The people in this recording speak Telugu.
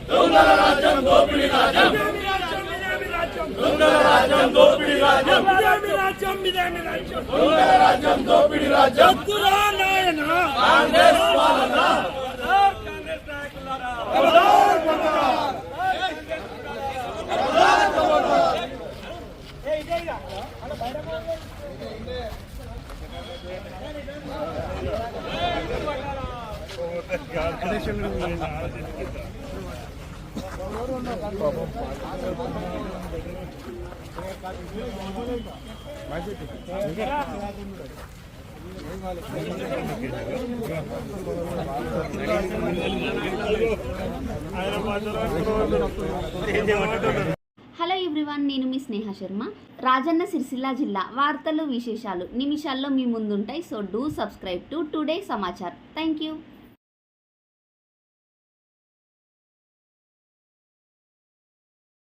దొంగల రాజ్యం దోపిడీ రాజ్యం దొంగల రాజ్యం దోపిడీ రాజ్యం దొంగల రాజ్యం దోపిడీ రాజ్యం కాంగ్రెస్ పాలన హలో ఎవ్రీవన్, నేను మీ స్నేహ శర్మ. రాజన్న సిరిసిల్ల జిల్లా వార్తలు విశేషాలు నిమిషాల్లో మీ ముందుంటాయి. So do subscribe to today Samachar. Thank you.